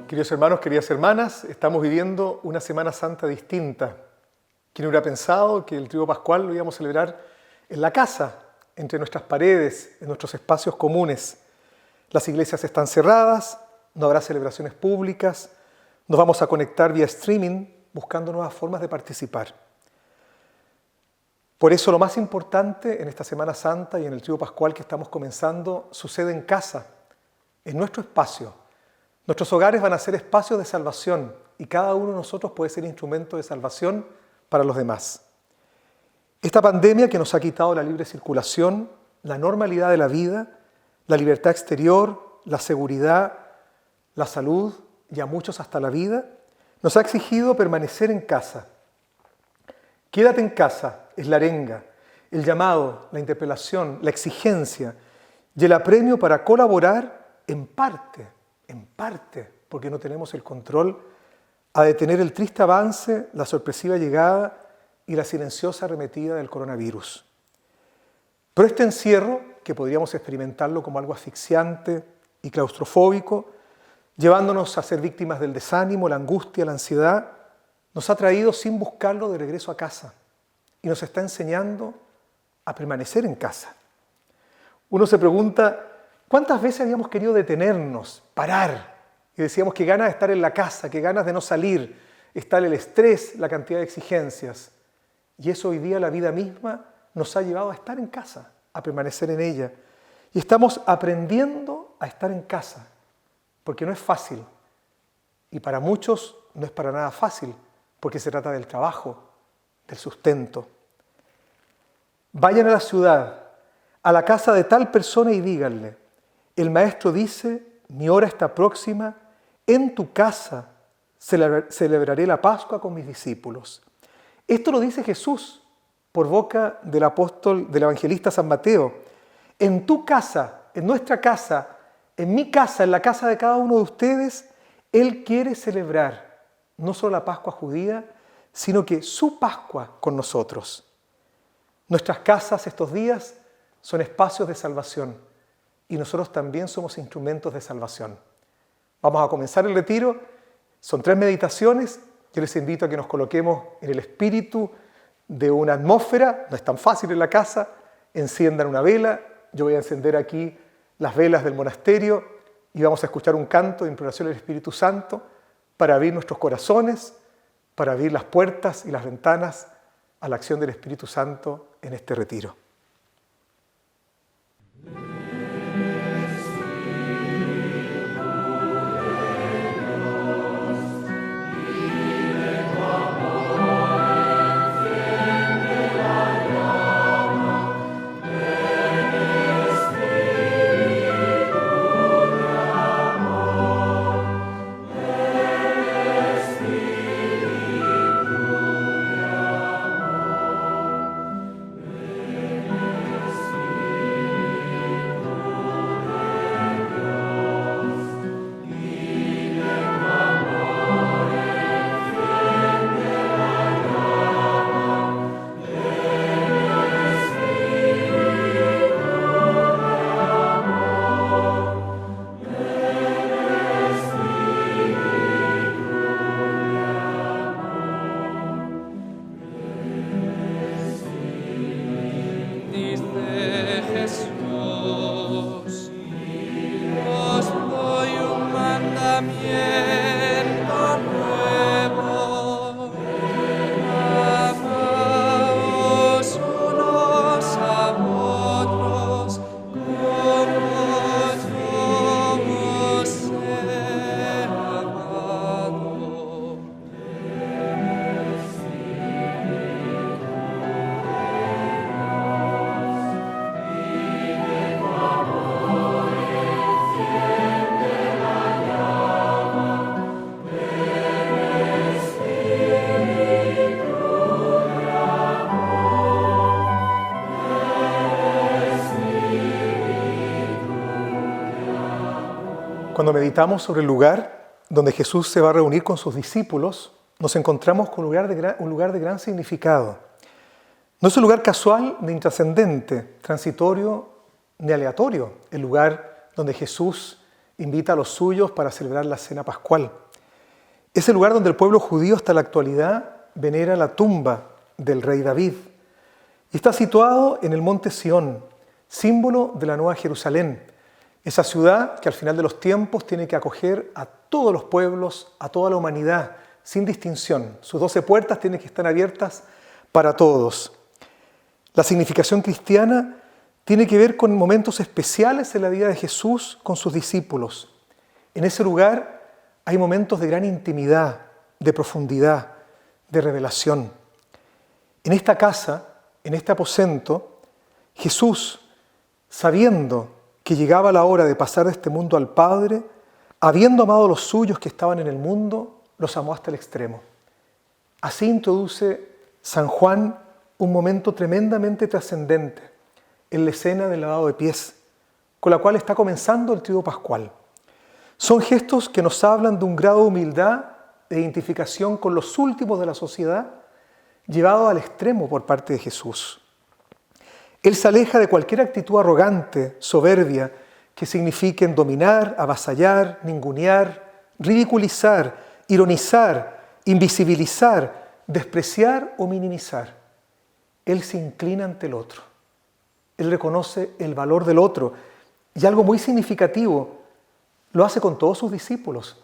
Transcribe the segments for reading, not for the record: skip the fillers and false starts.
Queridos hermanos, queridas hermanas, estamos viviendo una Semana Santa distinta. ¿Quién hubiera pensado que el Triduo Pascual lo íbamos a celebrar en la casa, entre nuestras paredes, en nuestros espacios comunes? Las iglesias están cerradas, no habrá celebraciones públicas, nos vamos a conectar vía streaming buscando nuevas formas de participar. Por eso lo más importante en esta Semana Santa y en el Triduo Pascual que estamos comenzando sucede en casa, en nuestro espacio. Nuestros hogares van a ser espacios de salvación y cada uno de nosotros puede ser instrumento de salvación para los demás. Esta pandemia que nos ha quitado la libre circulación, la normalidad de la vida, la libertad exterior, la seguridad, la salud y a muchos hasta la vida, nos ha exigido permanecer en casa. Quédate en casa es la arenga, el llamado, la interpelación, la exigencia y el apremio para colaborar en parte, porque no tenemos el control, a detener el triste avance, la sorpresiva llegada y la silenciosa arremetida del coronavirus. Pero este encierro, que podríamos experimentarlo como algo asfixiante y claustrofóbico, llevándonos a ser víctimas del desánimo, la angustia, la ansiedad, nos ha traído sin buscarlo de regreso a casa y nos está enseñando a permanecer en casa. Uno se pregunta, ¿cuántas veces habíamos querido detenernos, parar? Y decíamos que ganas de estar en la casa, que ganas de no salir, está el estrés, la cantidad de exigencias. Y eso hoy día la vida misma nos ha llevado a estar en casa, a permanecer en ella. Y estamos aprendiendo a estar en casa, porque no es fácil. Y para muchos no es para nada fácil, porque se trata del trabajo, del sustento. Vayan a la ciudad, a la casa de tal persona y díganle, el maestro dice, mi hora está próxima, en tu casa celebraré la Pascua con mis discípulos. Esto lo dice Jesús por boca del apóstol, del evangelista San Mateo. En tu casa, en nuestra casa, en mi casa, en la casa de cada uno de ustedes, Él quiere celebrar no solo la Pascua judía, sino que su Pascua con nosotros. Nuestras casas estos días son espacios de salvación y nosotros también somos instrumentos de salvación. Vamos a comenzar el retiro, son 3 meditaciones, yo les invito a que nos coloquemos en el espíritu de una atmósfera, no es tan fácil en la casa, enciendan una vela, yo voy a encender aquí las velas del monasterio y vamos a escuchar un canto de imploración del Espíritu Santo para abrir nuestros corazones, para abrir las puertas y las ventanas a la acción del Espíritu Santo en este retiro. Cuando meditamos sobre el lugar donde Jesús se va a reunir con sus discípulos, nos encontramos con un lugar de gran significado. No es un lugar casual ni intrascendente, transitorio ni aleatorio, el lugar donde Jesús invita a los suyos para celebrar la cena pascual. Es el lugar donde el pueblo judío hasta la actualidad venera la tumba del rey David. Y está situado en el monte Sión, símbolo de la Nueva Jerusalén, esa ciudad que al final de los tiempos tiene que acoger a todos los pueblos, a toda la humanidad, sin distinción. Sus 12 puertas tienen que estar abiertas para todos. La significación cristiana tiene que ver con momentos especiales en la vida de Jesús con sus discípulos. En ese lugar hay momentos de gran intimidad, de profundidad, de revelación. En esta casa, en este aposento, Jesús, sabiendo que llegaba la hora de pasar de este mundo al Padre, habiendo amado a los suyos que estaban en el mundo, los amó hasta el extremo. Así introduce San Juan un momento tremendamente trascendente en la escena del lavado de pies, con la cual está comenzando el Triduo Pascual. Son gestos que nos hablan de un grado de humildad, de identificación con los últimos de la sociedad, llevado al extremo por parte de Jesús. Él se aleja de cualquier actitud arrogante, soberbia, que signifiquen dominar, avasallar, ningunear, ridiculizar, ironizar, invisibilizar, despreciar o minimizar. Él se inclina ante el otro. Él reconoce el valor del otro. Y algo muy significativo, lo hace con todos sus discípulos.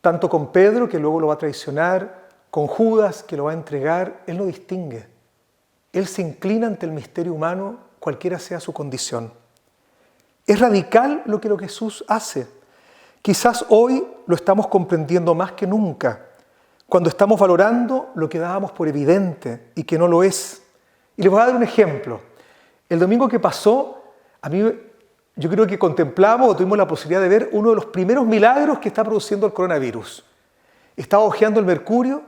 Tanto con Pedro, que luego lo va a traicionar, con Judas, que lo va a entregar. Él no distingue. Él se inclina ante el misterio humano, cualquiera sea su condición. Es radical lo que Jesús hace. Quizás hoy lo estamos comprendiendo más que nunca, cuando estamos valorando lo que dábamos por evidente y que no lo es. Y les voy a dar un ejemplo. El domingo que pasó, yo creo que contemplamos o tuvimos la posibilidad de ver uno de los primeros milagros que está produciendo el coronavirus. Estaba hojeando el Mercurio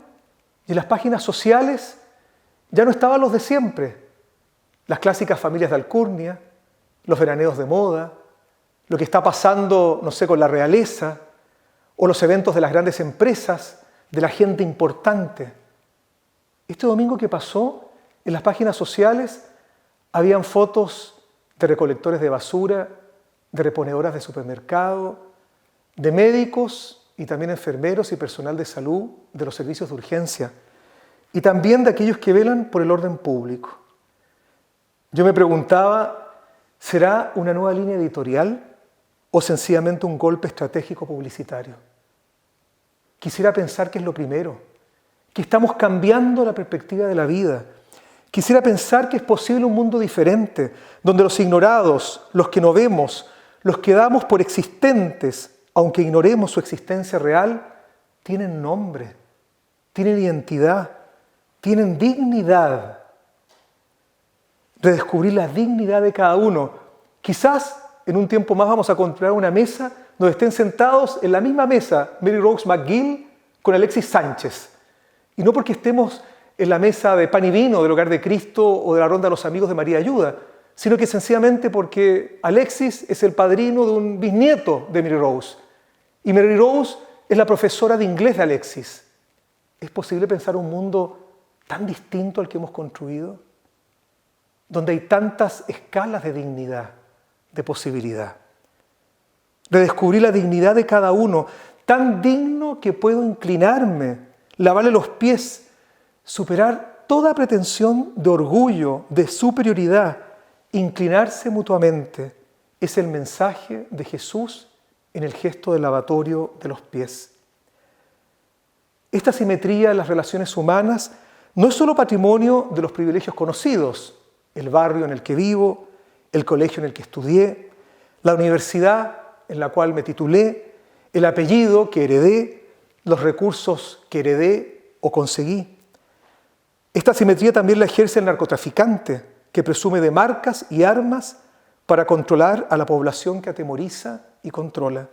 y en las páginas sociales ya no estaban los de siempre. Las clásicas familias de alcurnia, los veraneos de moda, lo que está pasando, no sé, con la realeza, o los eventos de las grandes empresas, de la gente importante. Este domingo que pasó, en las páginas sociales, habían fotos de recolectores de basura, de reponedoras de supermercado, de médicos y también enfermeros y personal de salud de los servicios de urgencia, y también de aquellos que velan por el orden público. Yo me preguntaba, ¿será una nueva línea editorial o sencillamente un golpe estratégico publicitario? Quisiera pensar que es lo primero, que estamos cambiando la perspectiva de la vida. Quisiera pensar que es posible un mundo diferente, donde los ignorados, los que no vemos, los que damos por existentes, aunque ignoremos su existencia real, tienen nombre, tienen identidad, tienen dignidad. Redescubrir la dignidad de cada uno. Quizás en un tiempo más vamos a encontrar una mesa donde estén sentados en la misma mesa Mary Rose McGill con Alexis Sánchez. Y no porque estemos en la mesa de pan y vino del Hogar de Cristo o de la Ronda de los Amigos de María Ayuda, sino que sencillamente porque Alexis es el padrino de un bisnieto de Mary Rose. Y Mary Rose es la profesora de inglés de Alexis. ¿Es posible pensar un mundo tan distinto al que hemos construido? Donde hay tantas escalas de dignidad, de posibilidad. Redescubrir la dignidad de cada uno, tan digno que puedo inclinarme, lavarle los pies, superar toda pretensión de orgullo, de superioridad, inclinarse mutuamente. Es el mensaje de Jesús en el gesto del lavatorio de los pies. Esta simetría en las relaciones humanas no es solo patrimonio de los privilegios conocidos, el barrio en el que vivo, el colegio en el que estudié, la universidad en la cual me titulé, el apellido que heredé, los recursos que heredé o conseguí. Esta simetría también la ejerce el narcotraficante, que presume de marcas y armas para controlar a la población que atemoriza y controla.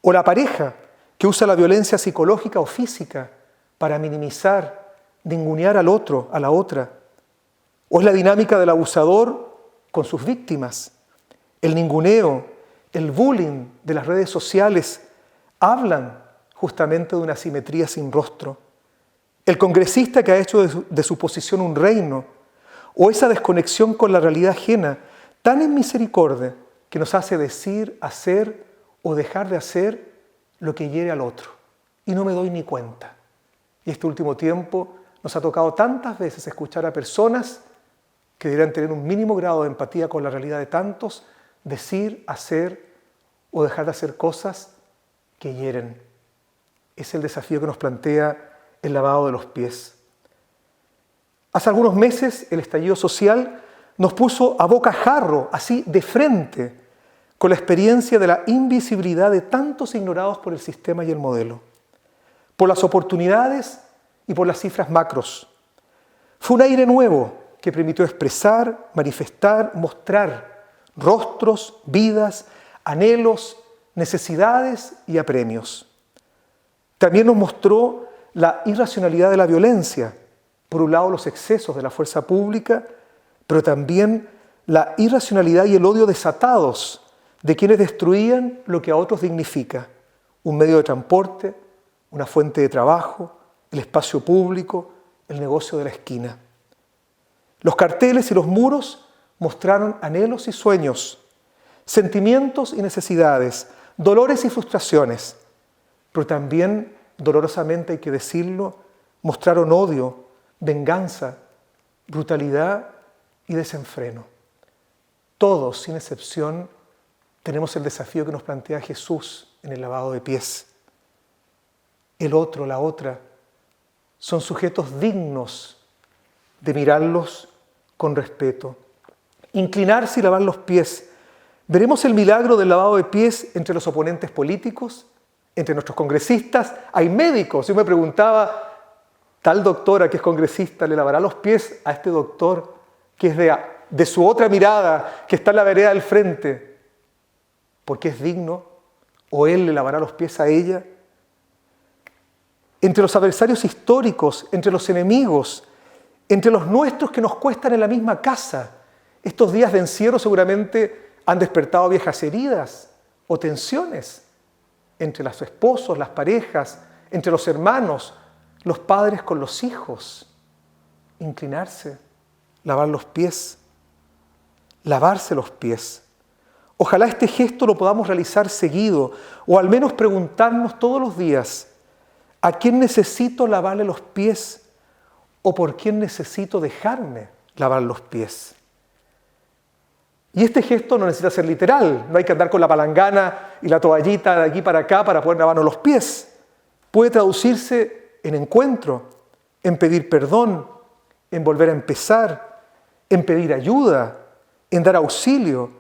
O la pareja, que usa la violencia psicológica o física para minimizar, ningunear al otro, a la otra. O es la dinámica del abusador con sus víctimas. El ninguneo, el bullying de las redes sociales hablan justamente de una asimetría sin rostro. El congresista que ha hecho de su posición un reino, o esa desconexión con la realidad ajena, tan en misericordia que nos hace decir, hacer o dejar de hacer lo que hiere al otro y no me doy ni cuenta. Y este último tiempo nos ha tocado tantas veces escuchar a personas que deberían tener un mínimo grado de empatía con la realidad de tantos, decir, hacer o dejar de hacer cosas que hieren. Es el desafío que nos plantea el lavado de los pies. Hace algunos meses el estallido social nos puso a bocajarro, así de frente, con la experiencia de la invisibilidad de tantos ignorados por el sistema y el modelo, por las oportunidades y por las cifras macros. Fue un aire nuevo que permitió expresar, manifestar, mostrar rostros, vidas, anhelos, necesidades y apremios. También nos mostró la irracionalidad de la violencia, por un lado los excesos de la fuerza pública, pero también la irracionalidad y el odio desatados de quienes destruían lo que a otros dignifica, un medio de transporte, una fuente de trabajo, el espacio público, el negocio de la esquina. Los carteles y los muros mostraron anhelos y sueños, sentimientos y necesidades, dolores y frustraciones, pero también, dolorosamente hay que decirlo, mostraron odio, venganza, brutalidad y desenfreno. Todos, sin excepción, tenemos el desafío que nos plantea Jesús en el lavado de pies. El otro, la otra, son sujetos dignos de mirarlos con respeto. Inclinarse y lavar los pies. Veremos el milagro del lavado de pies entre los oponentes políticos, entre nuestros congresistas. Hay médicos. Yo me preguntaba, tal doctora que es congresista, ¿le lavará los pies a este doctor que es de su otra mirada, que está en la vereda del frente? Porque es digno, o él le lavará los pies a ella. Entre los adversarios históricos, entre los enemigos, entre los nuestros que nos cuestan en la misma casa. Estos días de encierro seguramente han despertado viejas heridas o tensiones entre los esposos, las parejas, entre los hermanos, los padres con los hijos. Inclinarse, lavar los pies, lavarse los pies. Ojalá este gesto lo podamos realizar seguido, o al menos preguntarnos todos los días, ¿a quién necesito lavarle los pies? ¿O por quién necesito dejarme lavar los pies? Y este gesto no necesita ser literal, no hay que andar con la palangana y la toallita de aquí para acá para poder lavarnos los pies. Puede traducirse en encuentro, en pedir perdón, en volver a empezar, en pedir ayuda, en dar auxilio,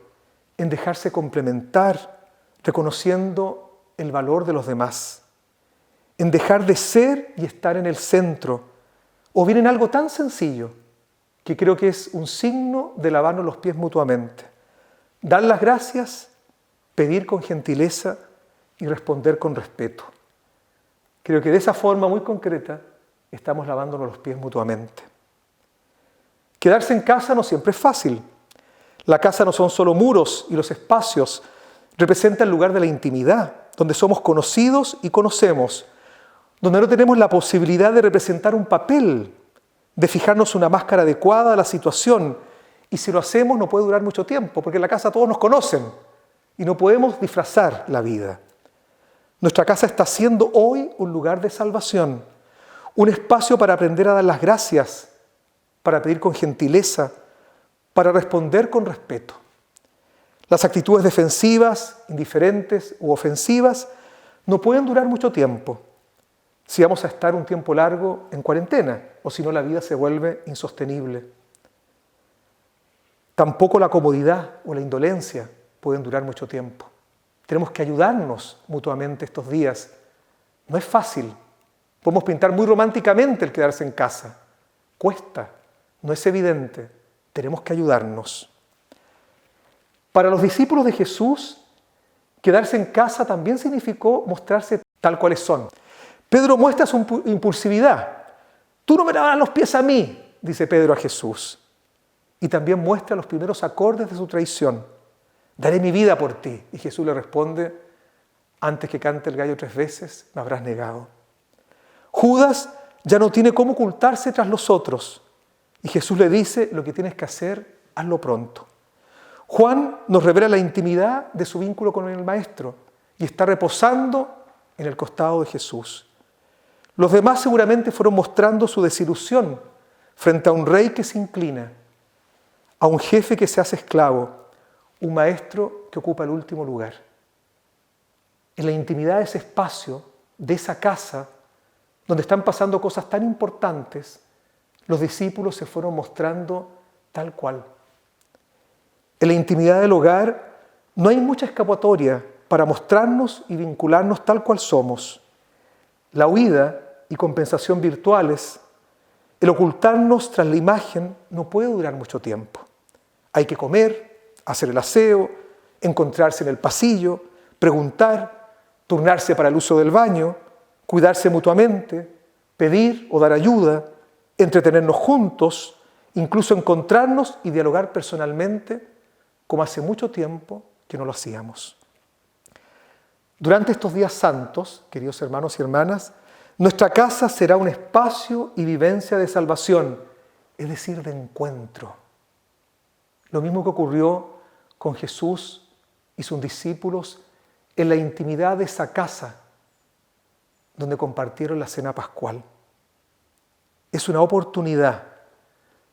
en dejarse complementar, reconociendo el valor de los demás, en dejar de ser y estar en el centro, o bien en algo tan sencillo que creo que es un signo de lavarnos los pies mutuamente. Dar las gracias, pedir con gentileza y responder con respeto. Creo que de esa forma muy concreta estamos lavándonos los pies mutuamente. Quedarse en casa no siempre es fácil. La casa no son solo muros y los espacios, representa el lugar de la intimidad, donde somos conocidos y conocemos, donde no tenemos la posibilidad de representar un papel, de fijarnos una máscara adecuada a la situación, y si lo hacemos no puede durar mucho tiempo, porque en la casa todos nos conocen y no podemos disfrazar la vida. Nuestra casa está siendo hoy un lugar de salvación, un espacio para aprender a dar las gracias, para pedir con gentileza, para responder con respeto. Las actitudes defensivas, indiferentes u ofensivas no pueden durar mucho tiempo si vamos a estar un tiempo largo en cuarentena, o si no la vida se vuelve insostenible. Tampoco la comodidad o la indolencia pueden durar mucho tiempo. Tenemos que ayudarnos mutuamente estos días. No es fácil. Podemos pintar muy románticamente el quedarse en casa. Cuesta, no es evidente. Tenemos que ayudarnos. Para los discípulos de Jesús, quedarse en casa también significó mostrarse tal cuales son. Pedro muestra su impulsividad. Tú no me lavas los pies a mí, dice Pedro a Jesús. Y también muestra los primeros acordes de su traición. Daré mi vida por ti. Y Jesús le responde, antes que cante el gallo 3 veces, me habrás negado. Judas ya no tiene cómo ocultarse tras los otros. Y Jesús le dice, lo que tienes que hacer, hazlo pronto. Juan nos revela la intimidad de su vínculo con el Maestro y está reposando en el costado de Jesús. Los demás seguramente fueron mostrando su desilusión frente a un rey que se inclina, a un jefe que se hace esclavo, un maestro que ocupa el último lugar. En la intimidad de ese espacio, de esa casa, donde están pasando cosas tan importantes, los discípulos se fueron mostrando tal cual. En la intimidad del hogar no hay mucha escapatoria para mostrarnos y vincularnos tal cual somos. La huida y compensación virtuales, el ocultarnos tras la imagen, no puede durar mucho tiempo. Hay que comer, hacer el aseo, encontrarse en el pasillo, preguntar, turnarse para el uso del baño, cuidarse mutuamente, pedir o dar ayuda, entretenernos juntos, incluso encontrarnos y dialogar personalmente, como hace mucho tiempo que no lo hacíamos. Durante estos días santos, queridos hermanos y hermanas, nuestra casa será un espacio y vivencia de salvación, es decir, de encuentro. Lo mismo que ocurrió con Jesús y sus discípulos en la intimidad de esa casa donde compartieron la cena pascual. Es una oportunidad.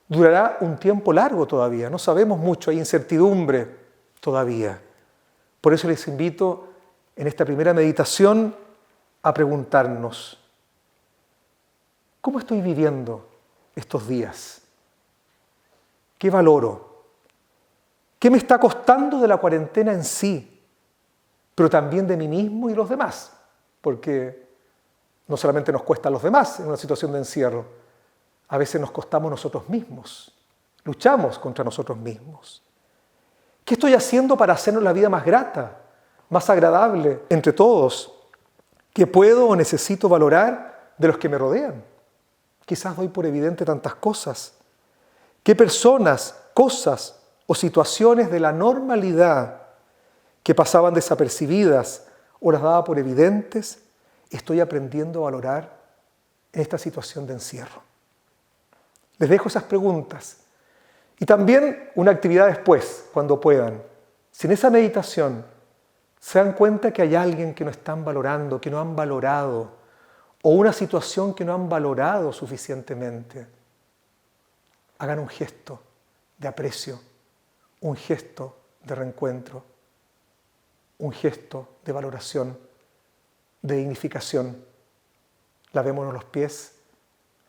Durará un tiempo largo todavía, no sabemos mucho, hay incertidumbre todavía. Por eso les invito en esta primera meditación a preguntarnos: ¿cómo estoy viviendo estos días? ¿Qué valoro? ¿Qué me está costando de la cuarentena en sí? Pero también de mí mismo y los demás, porque no solamente nos cuesta a los demás en una situación de encierro, a veces nos costamos nosotros mismos, luchamos contra nosotros mismos. ¿Qué estoy haciendo para hacernos la vida más grata, más agradable entre todos? ¿Qué puedo o necesito valorar de los que me rodean? Quizás doy por evidente tantas cosas. ¿Qué personas, cosas o situaciones de la normalidad que pasaban desapercibidas o las daba por evidentes, estoy aprendiendo a valorar en esta situación de encierro? Les dejo esas preguntas. Y también una actividad después, cuando puedan. Si en esa meditación se dan cuenta que hay alguien que no están valorando, que no han valorado, o una situación que no han valorado suficientemente, hagan un gesto de aprecio, un gesto de reencuentro, un gesto de valoración, de dignificación. Lavémonos los pies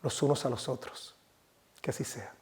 los unos a los otros. Que así sea.